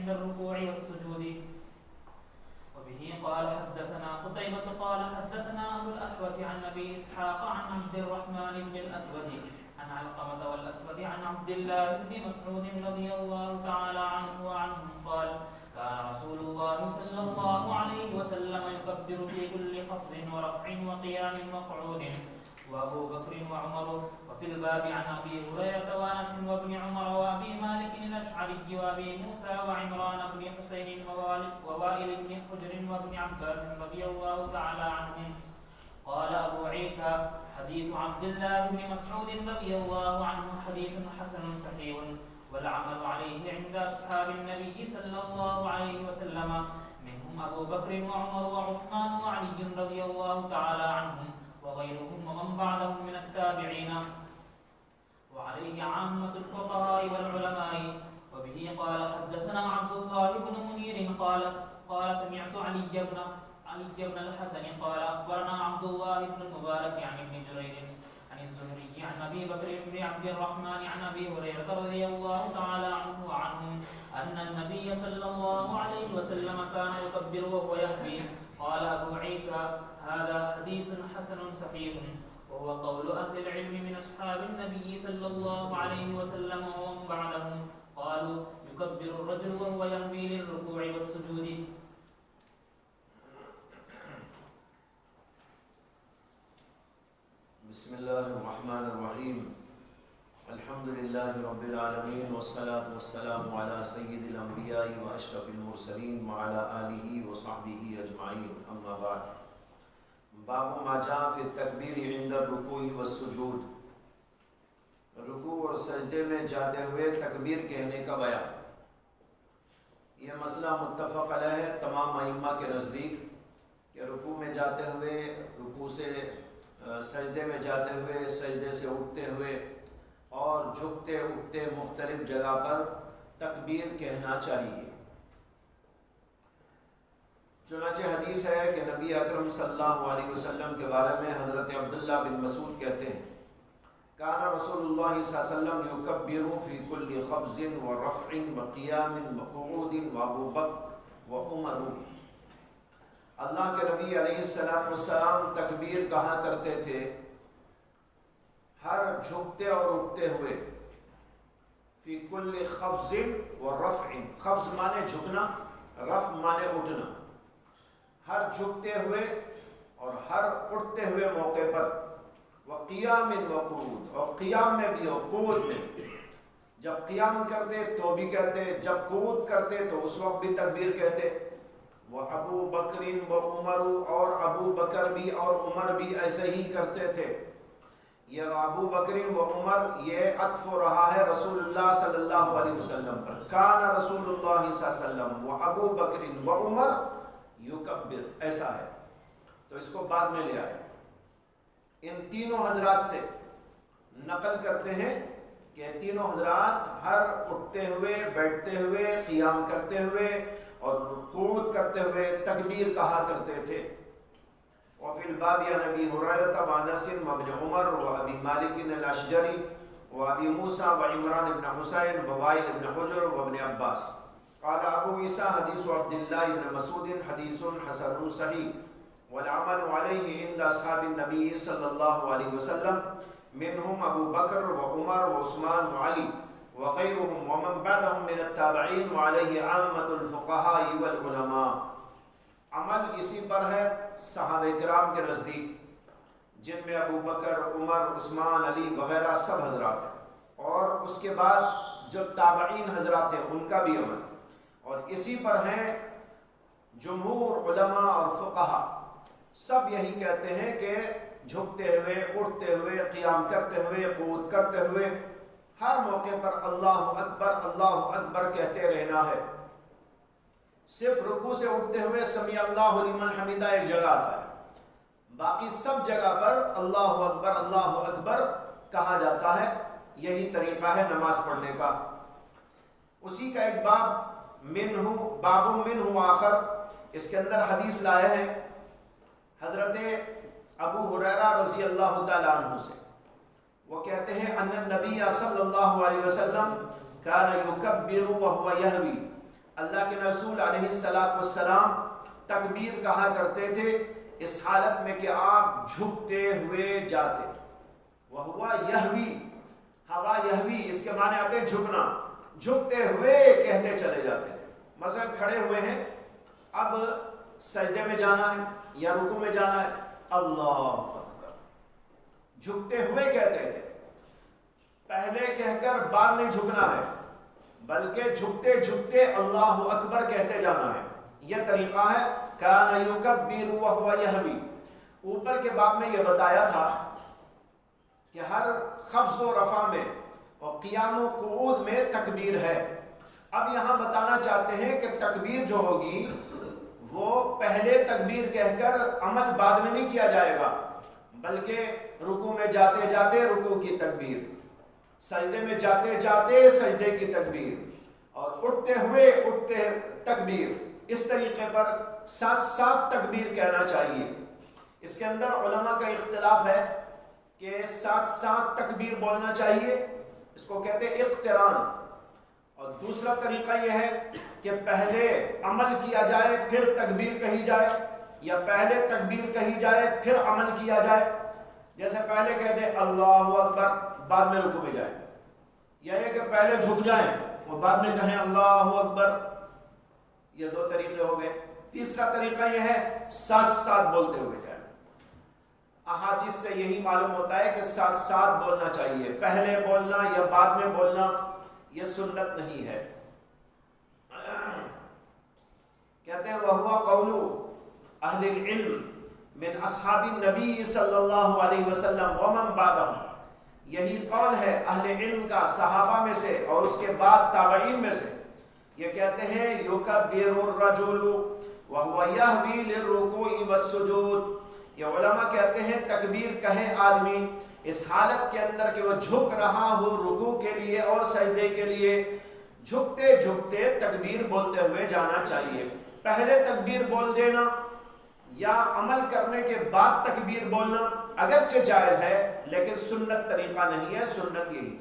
عند الركوع والسجود. وبه قال حدثنا قتيبة قال حدثنا أبو الأحوص عن أبي إسحاق عن عبد الرحمن بن الأسود عن علقمة والأسود عن عبد الله بن مسعود رضي الله تعالى عنه وعنهم قال كان رسول الله صلى الله عليه وسلم يكبر في كل خفض ورفع وقيام وقعود وأبو بكر وعمر. وفي الباب عن أبي هريرة وأنس وابن عمر وأبي مالك الأشعري وأبي موسى وعمران بن حسين ووائل بن حجر وابن عباس رضي الله تعالى عنهم. قال أبو عيسى حديث عبد الله بن مسعود رضي الله عنه حديث حسن صحيح والعمل عليه عند أصحاب النبي صلى الله عليه وسلم منهم أبو بكر وعمر وعثمان وعلي رضي الله تعالى عنهم وغيرهم ومن بعدهم من التابعين وعليه عامة الفقهاء والعلماء. وبه قال حدثنا عبد الله بن منير قال سمعت علي بن الحسن قال أخبرنا عبد الله بن المبارك عن ابن جرير عن الزهري عن أبي بكر بن عبد الرحمن عن أبي هريرة رضي الله تعالى عنه وعنهم أن النبي صلى الله عليه وسلم كان يكبر وهو يهوي. قال أبو عيسى هذا حديث حسن صحيح وهو قول أهل العلم من أصحاب النبي صلى الله عليه وسلم ومن بعدهم قالوا يكبر الرجل وهو يهوي للركوع والسجود. بسم الله الرحمن الرحيم. الحمد لله رب العالمين والصلاة والسلام على سيد الأنبياء وأشرف المرسلين وعلى آله وصحبه أجمعين. أما بعد. باب ما جاء في التكبير عند الركوع والسجود. رکوع اور سجدے میں جاتے ہوئے تکبیر کہنے کا بیان. یہ مسئلہ متفق علیہ ہے تمام ائمہ کے نزدیک کہ رکوع میں جاتے ہوئے، رکوع سے سجدے میں جاتے ہوئے، سجدے سے اٹھتے ہوئے اور جھکتے اٹھتے مختلف جگہ پر تکبیر کہنا چاہیے. چنانچہ حدیث ہے کہ نبی اکرم صلی اللہ علیہ وسلم کے بارے میں حضرت عبداللہ بن مسعود کہتے ہیں کان رسول اللہ صلی اللہ علیہ وسلم یکبر فی کل خفض ورفع وقیام وقعود وابو بکر وعمر. اللہ کے نبی علیہ السلام تکبیر کہا کرتے تھے ہر جھکتے اور اٹھتے ہوئے، فی کل خفض ورفع، خفض مانے جھکنا، رفع مانے اٹھنا، ہر جھکتے ہوئے اور ہر اٹھتے ہوئے موقع پر، وقیام وقعود، اور قیام میں بھی اور قعود میں. جب قیام کرتے تو بھی کہتے، جب قعود کرتے تو اس وقت بھی تکبیر کہتے. وہ ابو بکر و عمر، اور ابو بکر بھی اور عمر بھی ایسے ہی کرتے تھے. یہ ابو بکر و عمر یہ عطف ہو رہا ہے رسول اللہ صلی اللہ علیہ وسلم پر. کان رسول اللہ صلی اللہ علیہ وسلم و ابو بکر و عمر یکبر، ایسا ہے. تو اس کو بعد میں لے آئے. ان تینوں حضرات سے نقل کرتے ہیں کہ تینوں حضرات ہر اٹھتے ہوئے، بیٹھتے ہوئے، قیام کرتے ہوئے اور قعود کرتے ہوئے تکبیر کہا کرتے تھے. وفي الباب عن ابي هريره وانس وابن عمر وابي مالك الاشجري وابي موسى وعمران بن حسين ووائل بن حجر وابن عباس. قال ابو عيسى حديث عبد الله بن مسعود حديث حسن صحيح والعمل عليه عند اصحاب النبي صلى الله عليه وسلم منهم ابو بكر وعمر وعثمان وعلي وغيرهم ومن بعدهم من التابعين وعليه عامة الفقهاء والعلماء. عمل اسی پر ہے صحابہ کرام کے نزدیک، جن میں ابو بکر، عمر، عثمان، علی وغیرہ سب حضرات ہیں، اور اس کے بعد جو تابعین حضرات ہیں ان کا بھی عمل، اور اسی پر ہیں جمہور علماء اور فقہا. سب یہی کہتے ہیں کہ جھکتے ہوئے، اٹھتے ہوئے، قیام کرتے ہوئے، قعود کرتے ہوئے ہر موقع پر اللہ اکبر کہتے رہنا ہے. صرف رکوع سے اٹھتے ہوئے سمیع اللہ لمن حمیدہ ایک جگہ آتا ہے، باقی سب جگہ پر اللہ اکبر کہا جاتا ہے. یہی طریقہ ہے نماز پڑھنے کا. اسی کا ایک باب منہ آخر، اس کے اندر حدیث لائے ہیں حضرت ابو ہریرہ رضی اللہ تعالیٰ عنہ سے. وہ کہتے ہیں ان النبی صلی اللہ علیہ وسلم کان یکبر وهو یہوی. اللہ کے رسول علیہ السلام تکبیر کہا کرتے تھے اس حالت میں کہ آپ جھکتے ہوئے جاتے. وہوا یہوی، ہوا یہوی اس کے معنی آتے جھکنا، جھکتے ہوئے کہتے چلے جاتے تھے. مثلا کھڑے ہوئے ہیں، اب سجدے میں جانا ہے یا رکوع میں جانا ہے، اللہ اکبر، جھکتے ہوئے کہتے تھے. پہلے کہہ کر بعد میں جھکنا ہے، بلکہ جھکتے جھکتے اللہ اکبر کہتے جانا ہے. یہ طریقہ ہے کان یکبر وہو یہوی. اوپر کے باب میں یہ بتایا تھا کہ ہر خفض و رفع میں اور قیام و قعود میں تکبیر ہے. اب یہاں بتانا چاہتے ہیں کہ تکبیر جو ہوگی وہ پہلے تکبیر کہہ کر عمل بعد میں نہیں کیا جائے گا، بلکہ رکوع میں جاتے جاتے رکوع کی تکبیر، سجدے میں جاتے جاتے سجدے کی تکبیر، اور اٹھتے ہوئے اٹھتے تکبیر. اس طریقے پر ساتھ ساتھ تکبیر کہنا چاہیے. اس کے اندر علماء کا اختلاف ہے کہ ساتھ ساتھ تکبیر بولنا چاہیے، اس کو کہتے ہیں اقتران. اور دوسرا طریقہ یہ ہے کہ پہلے عمل کیا جائے پھر تکبیر کہی جائے، یا پہلے تکبیر کہی جائے پھر عمل کیا جائے. جیسے پہلے کہہ دیں اللہ اکبر بعد میں رکوع میں جائیں، یا یہ کہ پہلے جھک جائیں اور بعد میں کہیں اللہ اکبر. یہ دو طریقے ہو گئے. تیسرا طریقہ یہ ہے ساتھ ساتھ بولتے ہوئے جائیں. احادیث سے یہی معلوم ہوتا ہے کہ ساتھ ساتھ بولنا چاہیے، پہلے بولنا یا بعد میں بولنا یہ سنت نہیں ہے. کہتے ہیں وَهُوَ قَوْلُ أَهْلِ الْعِلْمِ مِنْ أَصْحَابِ النَّبِيِّ صلی اللہ علیہ وسلم وَمَنْ بَعْدَهُمْ. یہی قول ہے اہل علم کا صحابہ میں سے اور اس کے بعد تابعین میں سے. یہ کہتے ہیں یُکَبِّرُ الرَّجُلُ وَهُوَ يَهْوِي لِلرُّكُوعِ وَالسُّجُودِ. یہ علماء کہتے ہیں تکبیر کہے آدمی اس حالت کے اندر کہ وہ جھک رہا ہو رکوع کے لیے اور سجدے کے لیے. جھکتے جھکتے تکبیر بولتے ہوئے جانا چاہیے. پہلے تکبیر بول دینا یا عمل کرنے کے بعد تکبیر بولنا اگرچہ جائز ہے، لیکن سنت طریقہ نہیں ہے. سنت یہی